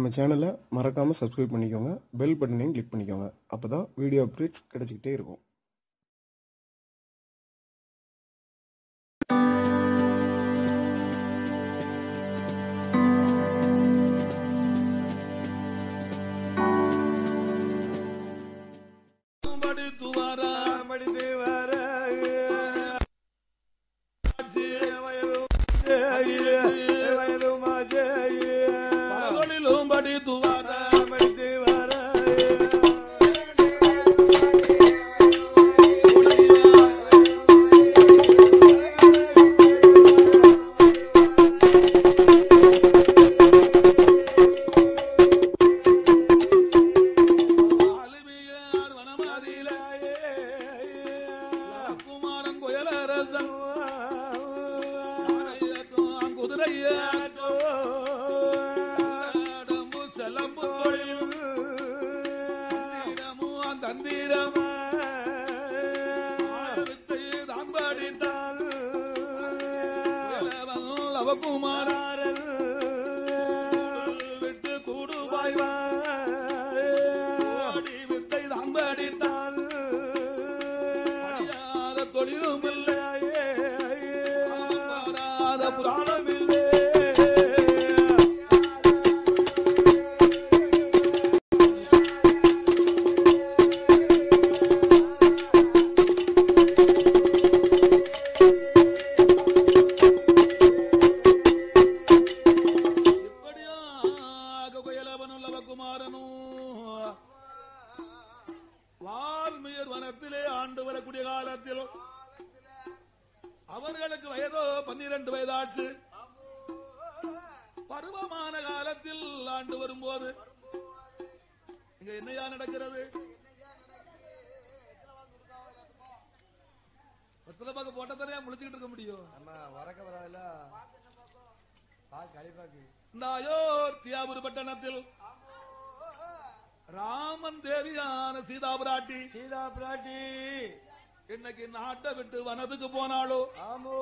நம்ம சேனலை மறக்காமல் சப்ஸ்கிரைப் பண்ணிக்கோங்க, பெல் பட்டனையும் கிளிக் பண்ணிக்கோங்க. அப்போ தான் வீடியோ அப்டேட்ஸ் கிடச்சிக்கிட்டே இருக்கும். அவர்களுக்கு வயதோ 12 வயதாச்சு. பருவமான காலத்தில் ஆண்டு வரும்போது இங்க என்னையா நடக்கிறது? பத்தலப்பாக்கு போட்டதனையா முழிச்சுக்கிட்டு இருக்க முடியும். இந்த அயோத்தியாபுரி பட்டணத்தில் ராமன் தேவியான சீதா பிராட்டி இன்னைக்கு நாட்டை விட்டு வனத்துக்கு போனாலோ? ஆமோ,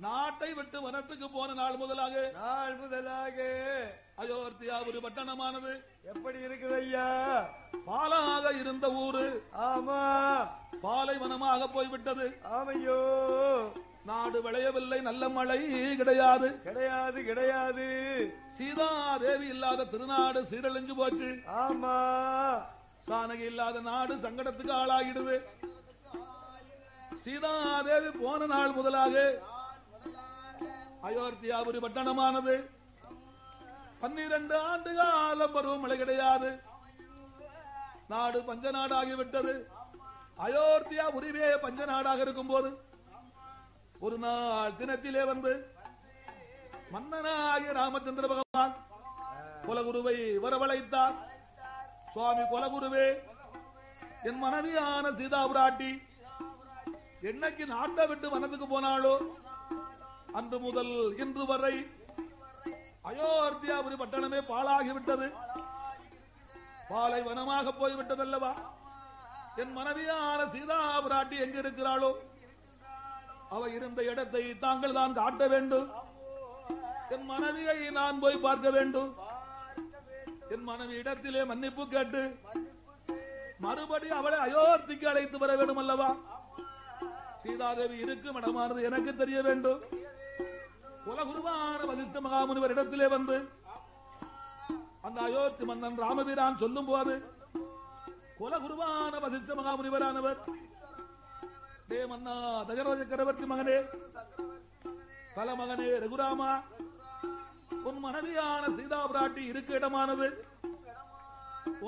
நாட்டை விட்டு வனத்துக்கு போன நாள் முதலாக அயோத்தியாபுரி பட்டணமானது எப்படி இருக்குது ஐயா? பாலாக இருந்த ஊரு ஆமா, பாலைவனமாக போய்விட்டது. ஆமையோ, நாடு விளையவில்லை, நல்ல மழை கிடையாது. சீதா தேவி இல்லாத திருநாடு சீரழிஞ்சு போச்சு. ஆமா, சானகி இல்லாத நாடு சங்கடத்துக்கு ஆளாகிடுது. சீதாதேவி போன நாள் முதலாக அயோத்தியாபுரி பட்டணமானது 12 ஆண்டு கால பருவமழை கிடையாது. நாடு பஞ்ச நாடாகிவிட்டது. அயோத்தியாபுரிவே பஞ்ச நாடாக இருக்கும் போது ஒரு நாள் தினத்திலே வந்து மன்னனாகிய ராமச்சந்திர பகவான் குலகுருவை வரவழைத்தார். சுவாமி குலகுருவே, என் மனைவியான சீதா பிராட்டி என்னைக்கு நாட்டை விட்டு வனத்துக்கு போனாலோ அன்று முதல் இன்று வரை அயோத்தியாபுரி பட்டணமே பாழாகிவிட்டது, பாலைவனமாக போய்விட்டதல்லவா? என் மனைவியான சீதா பிராட்டி எங்க இருக்கிறாளோ அவ இருந்த இடத்தை தாங்கள் தான் காட்ட வேண்டும். என் மனைவியை நான் போய் பார்க்க வேண்டும். என் மனைவி இடத்திலே மன்னிப்பு கேட்டு மறுபடி அவளை அயோத்திக்கு அழைத்து வர வேண்டும் அல்லவா? சீதாதேவி இருக்கும் இடமானது எனக்கு தெரிய வேண்டும். குலகுருவான வசிஷ்ட மகாமுனிவர் இடத்திலே வந்து அந்த அயோத்தி மன்னன் ராமவீரான் சொல்லும் போது குலகுருவான வசிஷ்ட மகாமுனிவரானவர், டே மன்னா தசரத சக்கரவர்த்தி மகனே, பல மகனே ரகுராமா, உன் மனைவியான சீதா பிராட்டி இருக்க இடமானது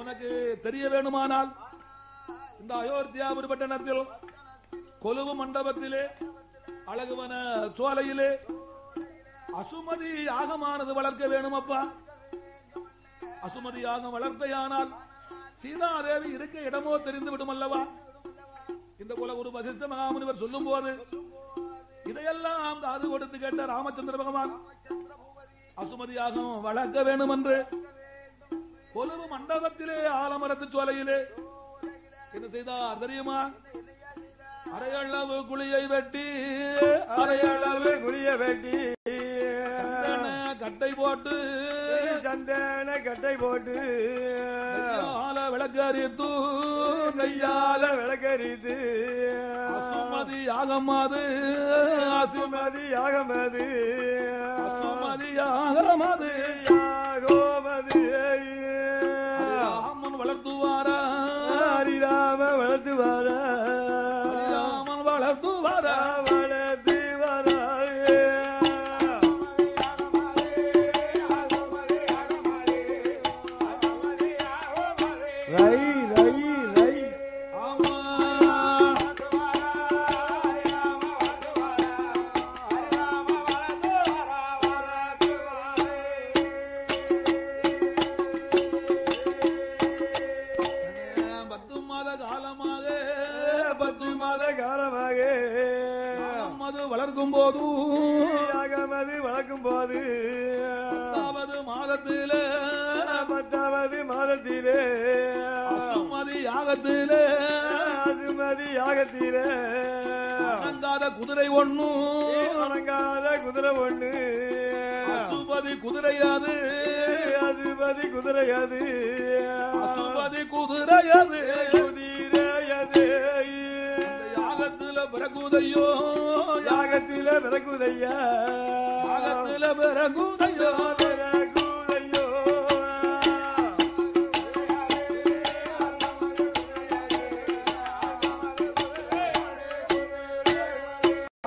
உனக்கு தெரிய வேணுமானால் இந்த அயோத்தியாபுரி பட்டணத்தில் கொலுவு மண்டபத்திலே அழகுவன சோலையிலே அசுமதி யாகமானது வளர்க்க வேணும் அப்பா. அசுமதி யாகம் வளர்த்தையானால் சீதாதேவி இருக்க இடமோ தெரிந்து விடும் அல்லவா? இந்த குலகுரு வசிஷ்ட மகாமுனிவர் சொல்லும் போது இதையெல்லாம் காது கொடுத்து கேட்ட ராமச்சந்திர பகவான் அசுமதியாகம் வளர்க்க வேண்டும் என்று கொலுவு மண்டபத்திலே ஆலமரத்து சோலையிலே என்ன செய்தார் தெரியுமா? அரையளவு குழியை வெட்டி கட்டை போட்டு சந்தன கட்டை போட்டு விளக்கரித்து கையால விளக்கரித்து அசுமதி யாகமாது அசுமதி யாகமது அசுமதி யாகமது யாகோமது ராமன் வளர்த்துவாரா ஹரிராம வளர்த்துவாரா ராமன் வளர்த்துவாரா வளர்த்து வரா ரை ரை ரை ஆமா வளர்க்கும் போது யாகமது வளர்க்கும் போது 10வது மாதத்திலே 10வது மாதத்திலே அசுமதி யாகத்திலே அசுமதி யாகத்திலே அடங்காத குதிரை ஒண்ணு அடங்காத குதிரை ஒண்ணு அசுபதி குதிரையாது அசுபதி குதிரையாது அசுபதி குதிரையாது குதிரையது யாகத்தில பிறகுதையோ யாகத்தில பிறகுதையா யாகத்தில பிறகுதையோ பிறகுதையோ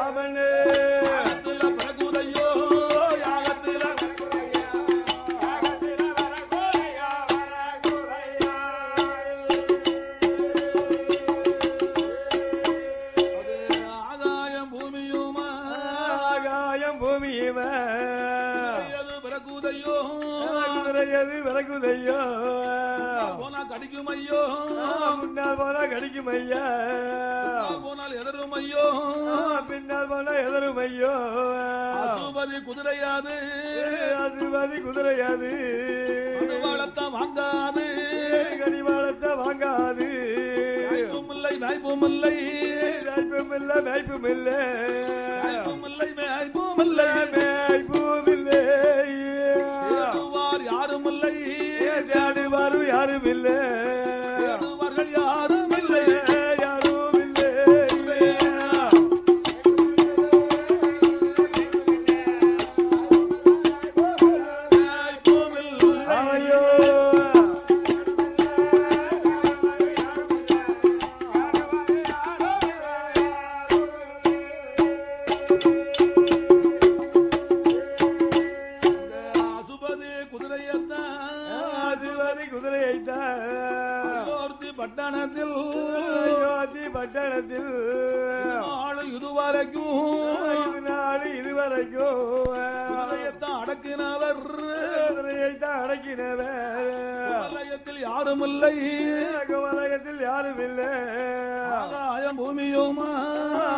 அவனே யாகத்தில பிறகுதையோ யாகத்தில ஆகாயம் பூமியுமா ஆகாயம் பூமியுமா பிறகுதையோ குதிரையது பிறகுதையோ போனா கடிக்கும் ஐயோ முன்னால் போனா கடிக்கும் ஐயா போனால் எதரும் ஐயோ பின்னால் போனா எதரும் ஐயோ அசுபதி குதிரையாது அசுபதி குதிரையாது வளர்த்த வாங்காது கடிவாளத்தை வாங்காது வாய்ப்பும் இல்லை வாய்ப்பும் இல்லை வாய்ப்பும் இல்லை வாய்ப்பும் இல்லை வாய்ப்பும் இல்லை வாய்ப்பும் இல்லை வாய்ப்பும் இல்லை தேடுவார் யாரும் இல்லை தேடுவாரும் யாரும் இல்லை தேடுவார்கள் யாரும் இல்லை யாரும் இல்லை வாய்ப்பும் இல்லை ஐயோ அசுபதி குதிரையத்தான் அசுபதி குதிரையைத்தான் அயோத்தி பட்டணத்தில் அயோத்தி பட்டணத்தில் ஆளு இதுவரைக்கும் இதுவரைக்கும் குதிரையத்தான் அடக்கினவர் குதிரையைத்தான் அடக்கினவர் குதிரையத்தில் யாரும் இல்லை வலயத்தில் யாரும் இல்லை ஆகாயம் பூமியுமா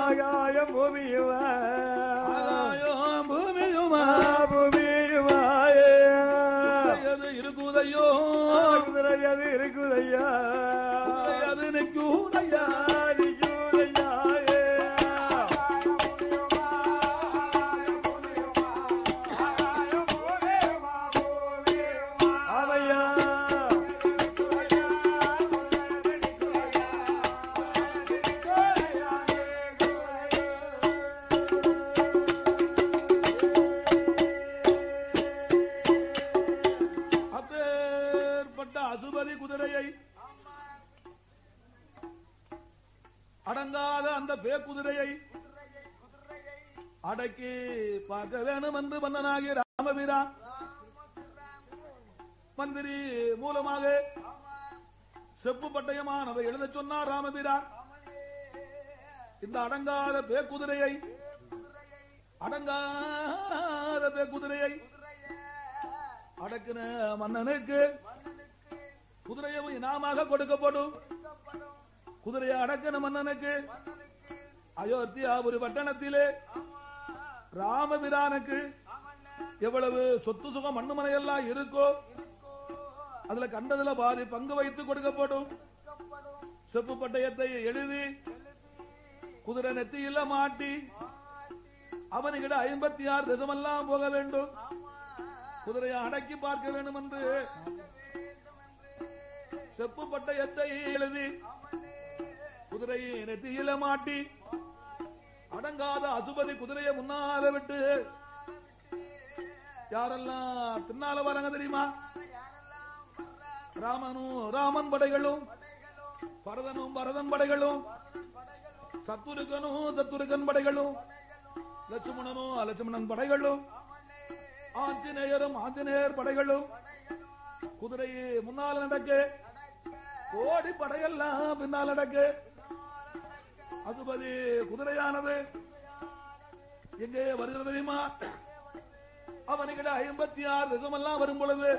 ஆகாயம் பூமியுமா ஆகாயம் பூமியுமா பூமியுமாயே குதிரையது இருக்குதையோ குதிரையது இருக்குதையா குதிரையது நிற்குதையா நிற்குதையாயே ஆமையா அப்பேற்பட்ட அசுபதி குதிரையை அடங்காத அந்த பேக்குதிரையை அடக்கி பார்க்க வேணும் என்று மன்னனாகிய ராமவீரா மந்திரி மூலமாக செப்பு பட்டயமானதை எழுத சொன்னார் ராமவீரா. இந்த அடங்காத பேக்குதிரையை அடக்கின மன்னனுக்கு குதிரையும் இனாமாக கொடுக்கப்படும். குதிரையை அடக்கின மன்னனுக்கு அயோத்தியாபுரி பட்டணத்திலே ராமபிரானுக்கு எவ்வளவு சொத்து சுகம் மண்ணுமனை எல்லாம் இருக்கோ அதுல கண்டதுல பாதி பங்கு வைத்து கொடுக்கப்படும். செப்பு பட்டயத்தை எழுதி குதிரை நெத்தியில மாட்டி அவனுக்கிட்ட 56 திசமெல்லாம் போக வேண்டும். குதிரையை அடக்கி பார்க்க வேண்டும் என்று செப்புப்பட்ட எத்தை எழுதி குதிரையை நெத்தியில மாட்டி அடங்காத அசுபதி குதிரையை முன்னால விட்டு யாரெல்லாம் பின்னால வராங்க தெரியுமா? ராமன் படைகளும் பரதன் படைகளும் சத்துருக்கன் படைகளும் லட்சுமணன் படைகளும் ஆஞ்சநேயர் படைகளும் குதிரையை முன்னால் நடக்க கோடி படையெல்லாம் பின்னால் நடக்க அசுபதி குதிரையானது எங்கே வருகிறது தெரியுமா? அவனுக்கிட்ட 56 ரகமெல்லாம் வரும் பொழுது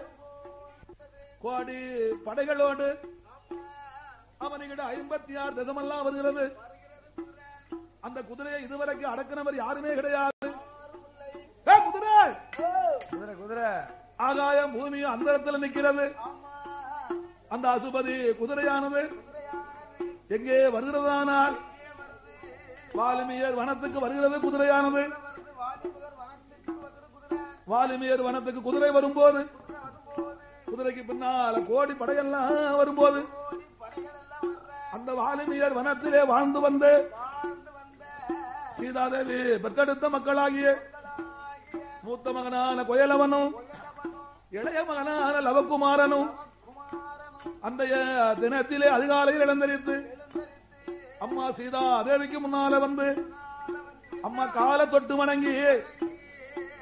கோடி படைகளோடு அவனுக்கிட்ட 56 ரகமெல்லாம் வருகிறது. அந்த குதிரையை இதுவரைக்கும் அடக்கினவர் யாருமே கிடையாது. குதிரை ஆகாயம் பூமி அந்த இடத்துல நிற்கிறது. அந்த அசுபதி குதிரையானது எங்கே வருகிறதானால் வாலிமியர் வனத்துக்கு வருகிறது. குதிரையானது வாலிமியர் வனத்துக்கு குதிரை வரும்போது குதிரைக்கு பின்னால் கோடி படையெல்லாம் வரும்போது அந்த வாலிமியர் வனத்திலே வாழ்ந்து வந்து சீதாதேவி பெற்றெடுத்த மக்களாகிய மூத்த மகனான கோயலவனும் இளைய மகனான லவகுமாரனும் அந்த தினத்திலே அதிகாலையில் எழுந்தரித்து அம்மா சீதா தேவிக்கு முன்னால வந்து அம்மா காலை தொட்டு வணங்கி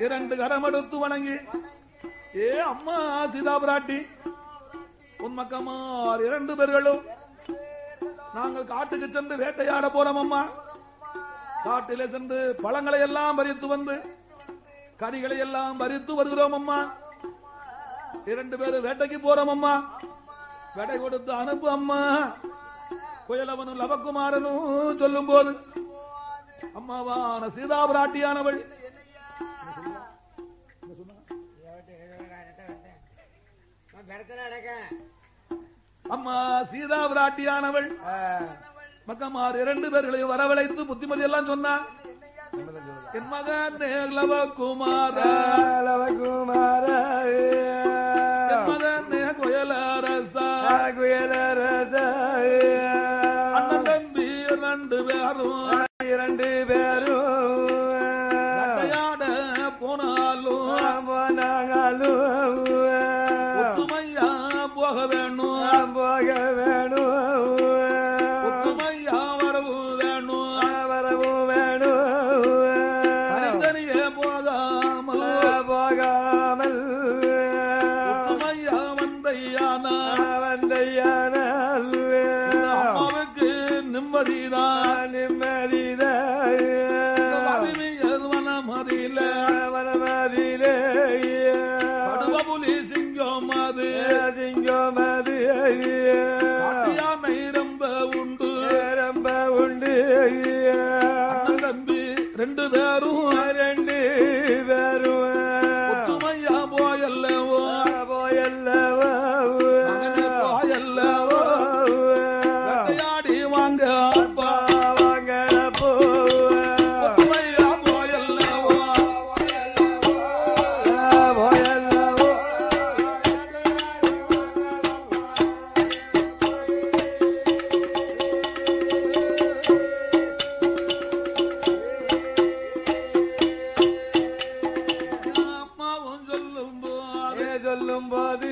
2 கரம் எடுத்து வணங்கி, ஏ அம்மா சீதா பிராட்டி, உன் மக்கமார் 2 பேர்களும் நாங்கள் காட்டுக்கு சென்று வேட்டையாட போறோம் அம்மா. காட்டிலே சென்று பழங்களை எல்லாம் பறித்து வந்து கனிகளை எல்லாம் பறித்து வருகிறோம் அம்மா. 2 பேரும் வேட்டைக்கு போறோம் அம்மா. வேட்டை கொடுத்து அனுப்பு அம்மா. குயலவனும் லவகுமாரனும் சொல்லும் போது அம்மாவான சீதா பிராட்டியானவள் அம்மா சீதா பிராட்டியானவள் மக்கமார் 2 பேர்களையும் வரவழைத்து புத்திமதி எல்லாம் சொன்னா. என் மகன் லவகுமார என் மகன் குயலரசா அண்ணன் தம்பி 2 பேரும் வேட்டையாட போனாலும் ஒத்துமையா போக வேணும் ஒத்துமையா வரவும் வேணும் தனித்தனியே போகாமல் ஒத்துமையா வந்தையானால் அம்மாவுக்கு நிம்மதிதான் வனமதியிலே கடுவபுலி சிங்கம் அது யானை ரொம்ப உண்டு தம்பி 2 பேரும் ஒத்துமையா போயல்லவோ வேட்டையாடி வாங்க அப்பா ஒத்துமையா போயல்லவோ சொல்லும் போது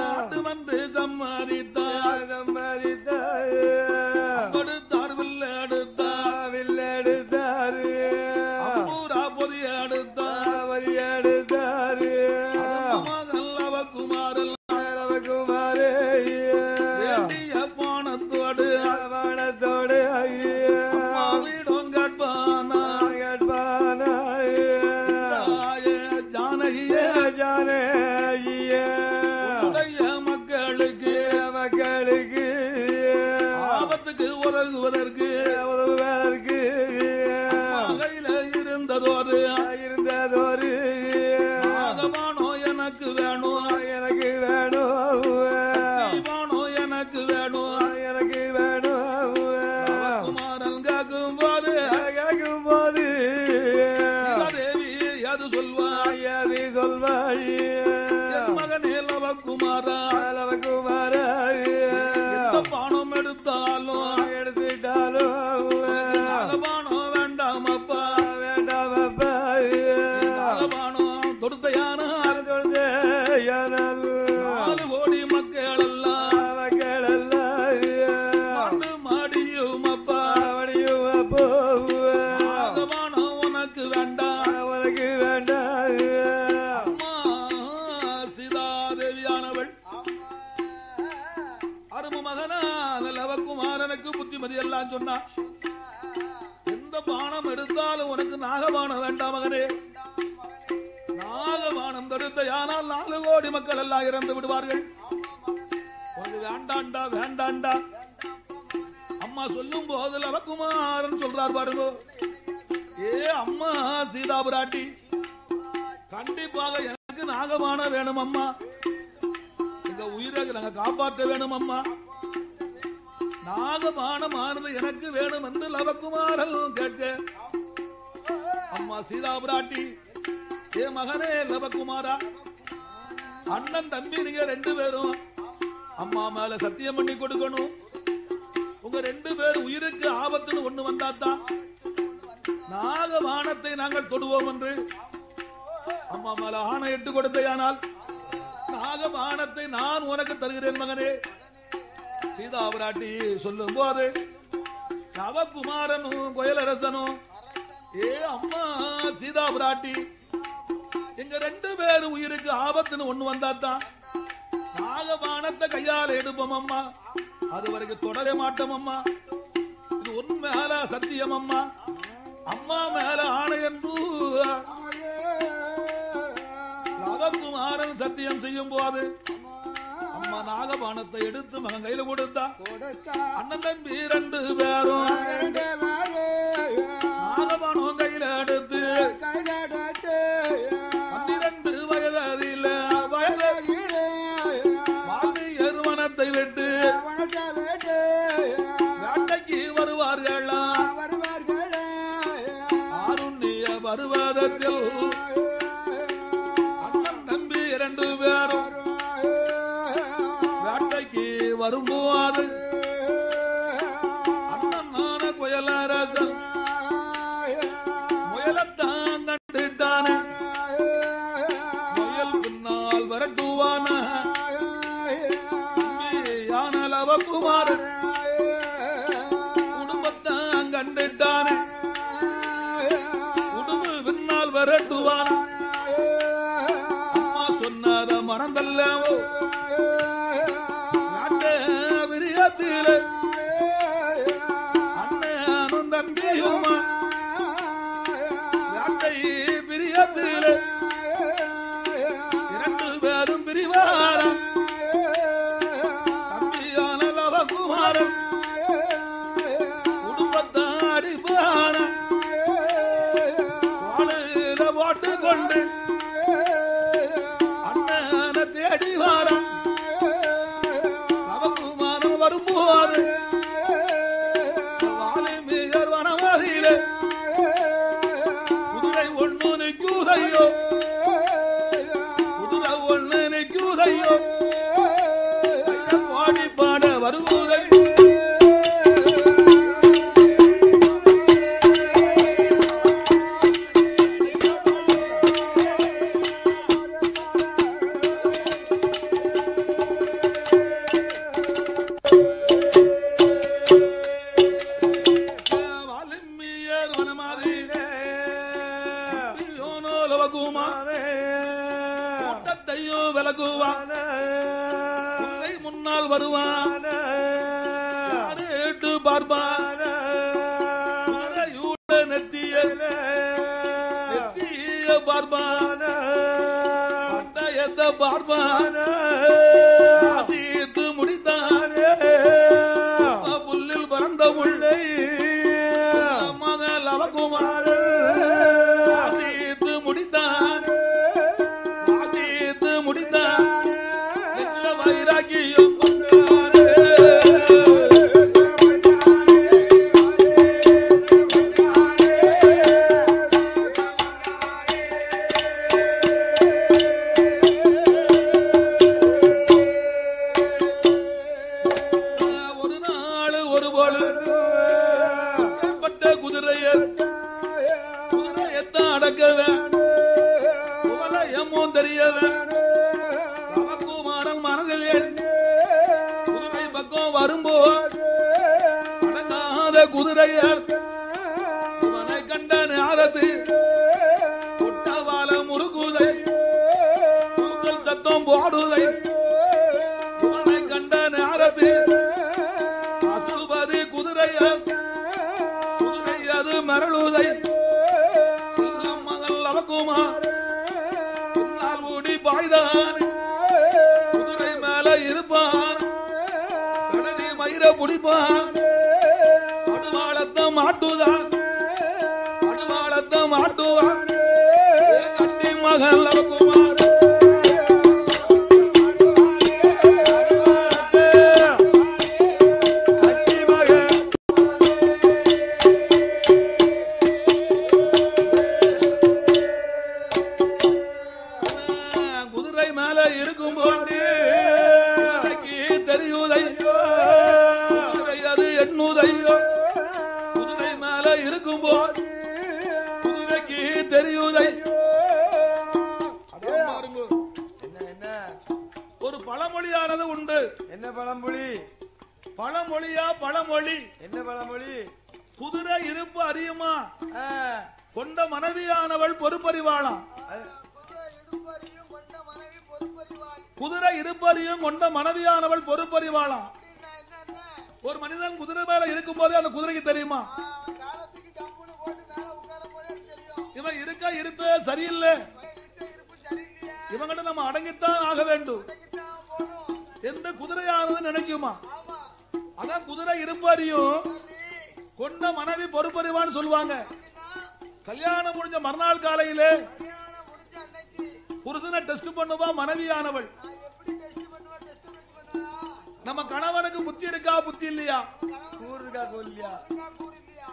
ஆட்டு வந்து சம்மாரித்தார் கொடுத்தார் வில்லெடுத்தார் அம்பூரா பொதிய எடுத்தார் லவகுமாரல் வேண்டிய பானத்தோடு வீடும் கட்பானா மக்களுக்கு ஆபத்துக்கு உதவுவதற்கு கையில இருந்ததோரு ஆகமானோ எனக்கு வேணும் குமாரன் கேட்கும் போது லவகுமாரா எந்த பானம் எடுத்தாலும் நாகபானம் வேண்டாம் அப்பா நாகபானம் தொடுத்தையானால் 4 கோடி மக்கள் எல்லாம் மாடியும் அப்பா நாகபானம் உனக்கு வேண்டாம் அம்மா சீதாதேவியானவள் அரும மகனான லவகுமாரனுக்கு புத்திமதி எல்லாம் சொன்னா. எந்த பானம் எடுத்தாலும் உனக்கு நாகபானம் வேண்டாம் மகனே. நாகபானம் தடுத்தையானால் 4 கோடி மக்கள் எல்லாம் இறந்து விடுவார்கள். உனக்கு வேண்டாண்டா வேண்டாண்டா. அம்மா சொல்லும் போது லவகுமாரன் சொல்றார் பாருங்க, ஏ அம்மா சீதா பிராட்டி, கண்டிப்பாக எனக்கு நாகபானம் வேணும் அம்மா. எங்க உயிரை நாங்க காப்பாற்ற வேணும் அம்மா. நாகபானமானது எனக்கு வேணும் என்று லவகுமாரன் கேட்க, அம்மா சீதா பிராட்டி, ஏ மகனே லவகுமாரா, அண்ணன் தம்பி நீங்க 2 பேரும் அம்மா மேல சத்தியம் பண்ணி கொடுக்கணும். உங்க 2 பேர் உயிருக்கு ஆபத்துன்னு ஒண்ணு வந்தாத்தான் நாகபானத்தை நாங்கள் தொடுவோம் என்று அம்மா மேல ஆணையிட்டு கொடுத்தையானால் நாகபானத்தை நான் உனக்கு தருகிறேன் மகனே. சீதா பிராட்டி சொல்லும் போது லவகுமாரனும் கோயலரசனும், ஏ அம்மா சீதா பிராட்டி, எங்க 2 பேரு உயிருக்கு ஆபத்துன்னு ஒண்ணு வந்தாத்தான் நாகபானத்தை கையால எடுப்போம் அம்மா. அது வரைக்கும் தொடர மாட்டோம் அம்மா. இது உன் மேல சத்தியம் அம்மா, அம்மா மேல ஆணை என்று லவகுமாரன் சத்தியம் செய்யும் போது அம்மா நாகபானத்தை எடுத்து மகன் கையில கொடுத்தா. அண்ணன் தம்பி 2 பேரும் நாகபானம் கையில எடுத்து 12 வயதில் வாழ்வனத்தை விட்டு வேட்டைக்கு வருவார்கள். ஆருண்ய பருவதத்தில் அண்ணன் தம்பி 2 பேரும் வேட்டைக்கு வரும்போது அண்ணனான கோயலரசன் முயலத்தான் கண்டுட்டான. முயல் பின்னால் வரட்டுவான யான லவகுமாரன் குடும்பத்தான் கண்டுட்டான. குடும்ப பின்னால் வரட்டுவான. அம்மா சொன்னத மறந்தல்லவோ விரியத்திலே அண்ணனும் தம்பியுமா வேட்டை பிரியத்திலே 2 பேரும் பிரிவாரம். தம்பியான லவகுமாரன் குடும்பத்தாடி பான வாழையில போட்டுக்கொண்டு அண்ணனை தேடி வாரம். லவகுமாரன் வரும்போது வாலிமிகர் வனவாதியிலே குதிரை 1 நிற்குதையோ, குதிரை 1 நிற்குதையோ, பாடி பாட வருவதை விலகுவான். முன்னால் வருவான். பார்ப்பான். நெத்திய பார்ப்பான். பார்ப்பான். ஆசித்து முடித்தான். புல்லில் பறந்த உள்ளே மகள் லவகுமார ஆசித்து முடித்தான். வைராக்கியம் வரும்போது அடங்காத குதிரைய இவனை கண்ட நேரத்து ஒட்டவால முறுகுதை தூக்கல் சத்தம் போடுதை இவனை கண்ட நேரத்து அசுபதி குதிரைய குதிரை அது மரளுதை மகள் அவகுமார் ஓடி பாய்தான் குதிரை மேல இருப்பான் கடனை மயிர புடிப்பான் அடுவாளத்தை மாட்டுதான் அடுவாளத்தை மாட்டுவான் கட்டி மகள் அவகுமார் ஒரு பழமொழியானது உண்டு. என்ன பழமொழி? பழமொழியா பழமொழி? என்ன பழமொழி? குதிரை இருப்பு அறியுமா கொண்ட மனைவியானவள் பொறுப்பறிவாளாம். குதிரை இருப்பறியும் கொண்ட மனைவியானவள் பொறுப்பறிவாளாம். ஒரு மனிதன் குதிரை மேல இருக்கும் போதே அந்த குதிரைக்கு தெரியுமா இவன் இருக்க இருப்பே சரியில்லை, இவங்கிட்ட நம்ம அடங்கித்தான் ஆக வேண்டும் என்று குதிரையானது நினைக்குமா? அதான் குதிரை இருப்பறியும் கொண்ட மனைவி பொறுப்பறிவான்னு சொல்லுவாங்க. கல்யாணம் முடிஞ்ச மறுநாள் காலையிலே புருஷனை டெஸ்ட் பண்ணுவா மனைவியானவள். நம்ம கணவனுக்கு புத்தி இருக்கா புத்தி இல்லையா?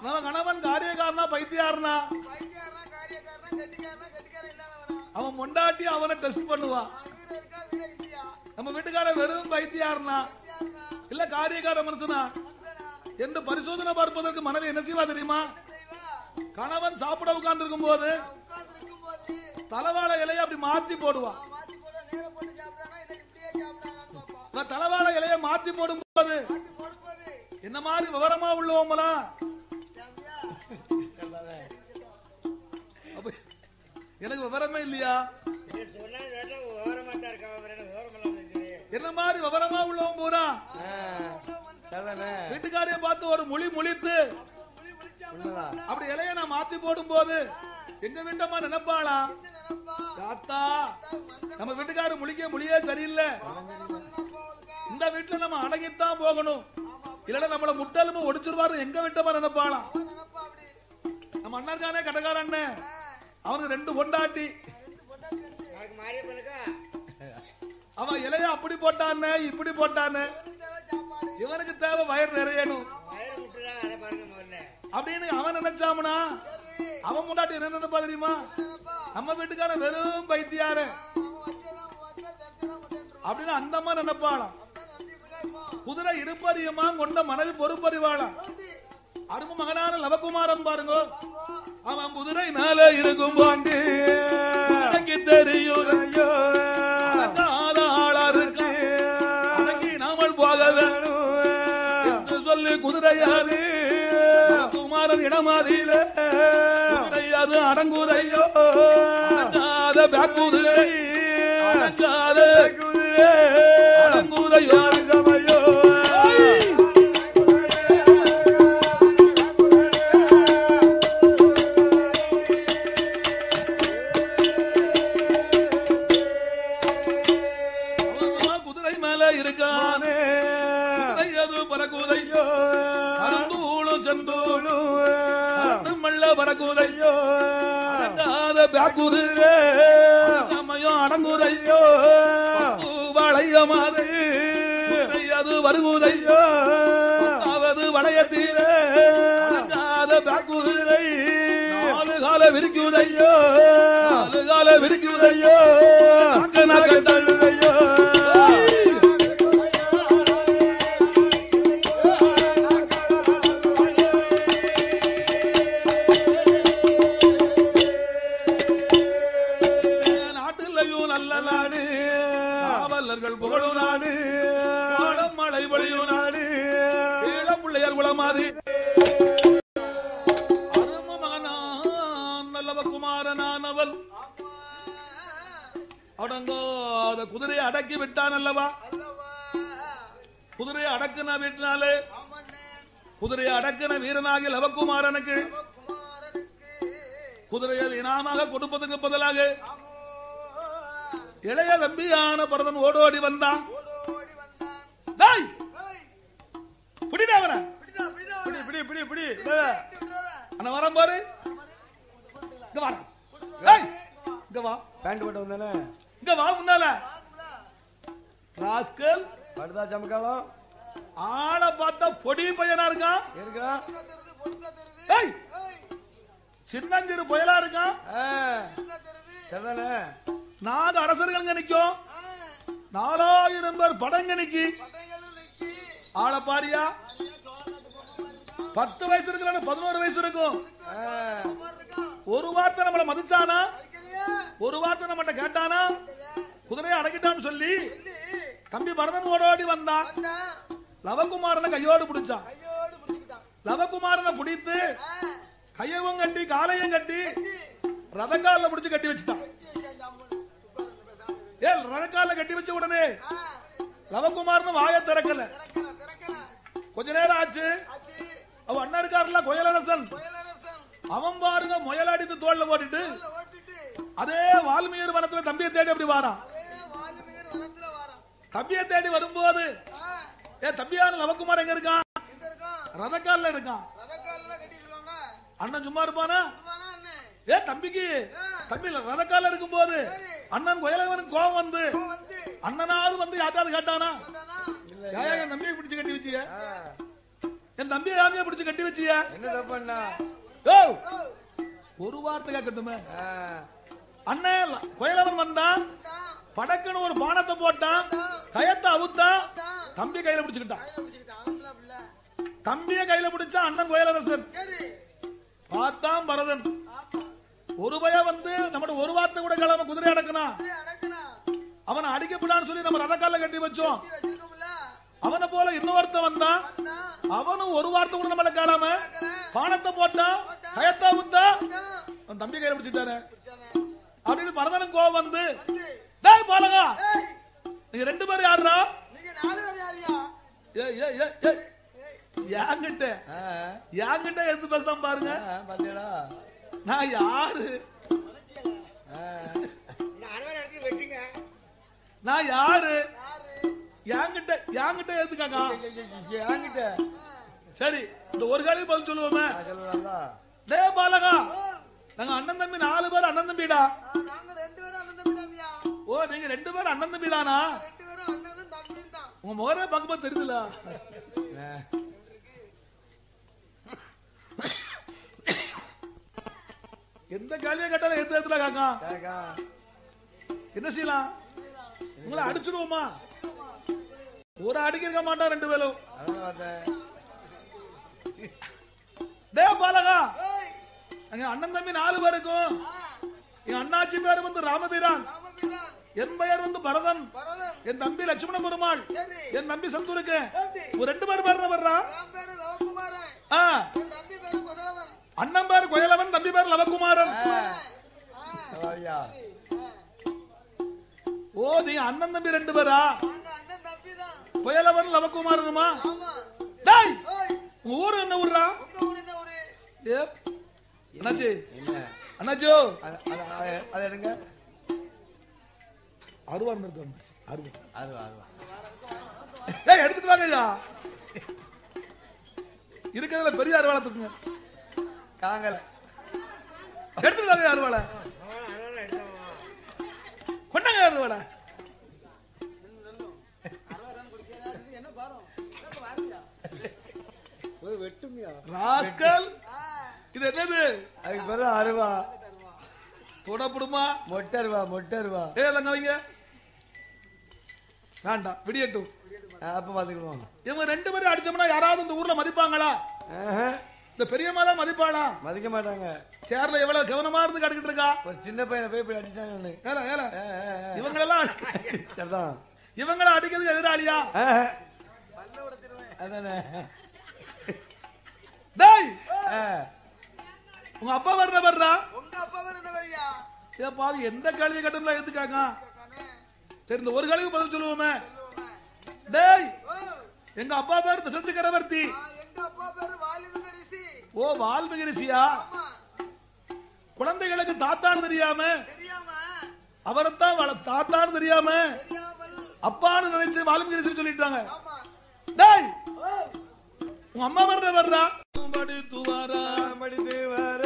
நம்ம கணவன் காரியக்காரனா பைத்தியாரனா? அவன் மொண்டாட்டி அவனை டெஸ்ட் பண்ணுவா. நம்ம வீட்டுக்கார வெறும் பைத்தியாரனா இல்ல காரியக்கார மனுஷனா என்று பரிசோதனை பார்ப்பதற்கு மனைவி என்ன செய்வா தெரியுமா? கணவன் சாப்பிட உட்கார்ந்து இருக்கும் போது தலவாழை இலையை அப்படி மாத்தி போடுவா. தலவாழை இலையை மாத்தி போடும் போது என்ன மாதிரி விவரமா உள்ளவங்களா எனக்கு விவரமே இல்லையா? என்ன மாதிரி விவரமா உள்ளவன் பூரா வீட்டுக்காரைய பார்த்து ஒரு மொழி முழித்து அப்படி இலைய நான் மாத்தி போடும் போது எங்க வீட்டம்மா நினைப்பாளா, தாத்தா நம்ம வீட்டுக்கார மொழியே சரியில்லை, இந்த வீட்டுல நம்ம அடங்கித்தான் போகணும், இல்லன்னா நம்மள முட்டலுமே ஒடிச்சிருவாரு எங்க வீட்டம்மா நினைப்பாளா? நம்ம அண்ணாருக்கானே கடகார அண்ணன், அவனுக்கு 2 பொண்டாட்டி. அவன் இலைய அப்படி போட்டானே இப்படி போட்டானே, இவனுக்கு தேவை வயிறு நிறையணும் அப்படின்னு அவன் நினைச்சாமனா அவன் முன்னாடி என்ன நினைப்பா தெரியுமா? நம்ம வீட்டுக்கார வெறும் பைத்தியாரு அப்படின்னு அந்த மாதிரி நினைப்பாளாம். குதிரை இருப்பறியுமா கொண்ட மனைவி பொறுப்பறிவாளாம். அருமை மகனான லவகுமாரன் பாருங்க, அவன் குதிரை மேல இருக்கும் பாண்டி தெரியும் ஆளா இருக்கு அடங்கி நாமல் போக என்று சொல்லி குதிரையாது குமாரன் இடமாதியில குதிரையாது அடங்குதையோ அடங்காத பேக்குதிரை அடங்காத அடங்குதையோ பறக்குதையோ அடங்காத பேக்குதிரே சமயம் அடங்குதையோ வளைய மாதிரி அது வருகுதையோ அவது வளையத்தீரே அடங்காத பேக்குதிரை 4 கால விரிக்குதையோ 4 கால விரிக்குதையோ தள்ளுதையோ மழை பொழியும் நாடு பிள்ளையார் குளமாதி அரும மகனான் நல்லவ குமாரனானவன் அடங்காத குதிரையை அடக்கி விட்டான் அல்லவா? குதிரையை அடக்குன வீட்டினாலே குதிரையை அடக்கின வீரனாகி லவகுமாரனுக்கு குதிரையை இனாமாக கொடுப்பதற்கு பதிலாக இளைய தம்பியான பரதன் ஓடோடி வந்தான். வரம் பாரு, இங்க வா, பேண்ட் போட்டு வந்தானே, இங்க வா முன்னால. ராஸ்கல் படுதா சமக்காலம் ஆளை பார்த்தா பொடி பையனா இருக்கான், சின்னஞ்சிறு புயலா இருக்கான். நாலு அரசர்கள் நினைக்கும், 4000 பேர் படங்க நிக்கி. ஆளை பாரியா, 10 வயசு இருக்கிற 11 வயசு இருக்கும். ஒரு வார்த்தை நம்மள மதிச்சானா, ஒரு வார்த்தை நம்மகிட்ட கேட்டானா, குதிரையை அடக்கிட்டான்னு சொல்லி தம்பி பரதன் ஓடோடி வந்தான். லவகுமாரனை கையோடு பிடிச்சான். லவகுமாரனை பிடித்து கையவும் கட்டி காலையும் கட்டி ரதக்கால பிடிச்சு கட்டி வச்சுட்டான். ரதக்கால கட்டி வச்ச உடனே லவகுமாரன் வாய திறக்கல. கொஞ்ச நேரம் ஆச்சு. அவன் அண்ணன் இருக்காருல கோயலரசன், அவன் பாருங்க முயல் அடித்து தோல்ல போட்டுட்டு அதே வால்மீர் வனத்துல தம்பியை தேடி அப்படி வாரான். தம்பியை தேடி வரும்போது தம்பியான லவகுமார் எங்க இருக்கான்? ரதக்கால இருக்கான். அண்ணன் சும்மா இருப்பானா? தம்பிக்கு தம்பி ரதக்கால இருக்கும் போது அண்ணன் கோயலவனுக்கு கோபம் வந்து அண்ணனாவது வந்து யாராவது கேட்டானா? என் தம்பியை பிடிச்சு கட்டி வச்சிய, என் தம்பியை யாரையா பிடிச்சு கட்டி வச்சிய, ஒரு வார்த்தை கேட்கட்டுமே. அண்ணன் கோயலவன் வந்தான், படக்குன்னு ஒரு பானத்தை போட்டான், கயத்தை அவுத்தான், தம்பி கையில பிடிச்சுக்கிட்டான். தம்பிய கையில பிடிச்சா அண்ணன் கோயலரசன். பார்த்தான் பரதன், ஒரு பயம் வந்து நம்ம ஒரு வார்த்தை கூட கிளம்ப குதிரை அடக்கணும். அவனை அடிக்கப்படான்னு சொல்லி நம்ம ரதக்கால கட்டி வச்சோம். அவனை போல இன்னொருத்த வந்தான், அவனும் ஒரு வார்த்தை கூட நம்மள காணாம பானத்தை போட்டான், கயத்தை அவுத்தா, தம்பி கையில பிடிச்சிட்டாரு அப்படின்னு பரதனுக்கு கோவம் வந்து, டேய் பாலகா, நீங்க 2 பேரும் யாருடா? என்கிட்ட எது பேசாம பாருங்க. நான் யாரு? நான் யாரு? என்கிட்ட எதுக்காக? சரி, இந்த ஒரு காலையும் பதில் சொல்லுவோமே. டே பாலகா, நாங்க அண்ணன் தம்பி 4 பேர் அண்ணன் தம்பிடா. ஓ, நீங்க 2 பேரும் அண்ணன் தம்பி தானா? உங்க முகரே பார்க்கும்போது தெரியுதுல. எந்த கேள்வியை கேட்டாலும் எந்த இடத்துல காக்கா என்ன செய்யலாம்? உங்களை அடிச்சிருவோமா? ஒரு அடிக்க மாட்டான் 2 பேரும். டே பாலகா, எங்க அண்ணன் தம்பி 4 பேருக்கும் எங்க அண்ணாச்சி பேர் வந்து ராமபீரான், என் பெயர் வந்து பரதன், என் தம்பி லட்சுமண பெருமாள், என் தம்பி சந்தூருக்கு. ஒரு 2 பேர் பேர் வர்றா. அண்ணன் பேர் கோயலவன், தம்பி பேர் லவகுமாரன். ஓ, நீ அண்ணன் தம்பி 2 பேரா? கோயலவன் லவகுமாரனுமா? டேய், ஊரு என்ன ஊர்ரா? அண்ணாச்சி, அண்ணாச்சோ அது எடுங்க. அருவா எடுத்துட்டு வாங்க. இருக்கிறதுல பெரிய அருவாளை தூக்குங்க. காங்கல எடுத்துட்டு வாங்க அருவாளை. கொண்டாங்க அருவாளை. ராஸ்கல், இது என்னது? அதுக்கு பேரு அருவா. தொடப்படுமா? மொட்டருவா, மொட்டருவா. ஏங்க வைங்க, வேண்டாம், விடியட்டும். அப்ப பாத்துக்குவோம். இவங்க 2 பேரும் அடிச்சோம்னா யாராவது இந்த ஊர்ல மதிப்பாங்களா? இந்த பெரியம்மா மதிப்பாளா? மதிக்க மாட்டாங்க. சேர்ல எவ்வளவு கவனமா இருந்து கட்டுக்கிட்டு இருக்கா. ஒரு சின்ன பையனை போய் இப்படி அடிச்சாங்க. இவங்களெல்லாம் இவங்களை அடிக்கிறது எதிராளியா? அதானே. டேய் ஆ. உங்க அப்பா வர்ற வர்றா உங்க அப்பா என்ன வரியா ஏ பாவி எந்த கேள்வி கட்டம்லாம் எடுத்துக்காங்க சரி இந்த ஒரு கேள்விக்கு பதில் சொல்லுவோமே டேய் எங்க அப்பா பேர் தச சக்கரவர்த்தி எங்க அப்பா பேரு வால்மீகி ரிஷி ஓ வால்மீகி ரிஷியா குழந்தைகளுக்கு தாத்தான்னு தெரியாம தெரியாம அவரைத்தான் தாத்தான்னு தெரியாம தெரியாமல் அப்பான்னு நினைச்சு வால்மீகி ரிஷி சொல்லிட்டாங்க ஆமா டேய் உங்க அம்மா வர்றா படித்து வர படித்து வர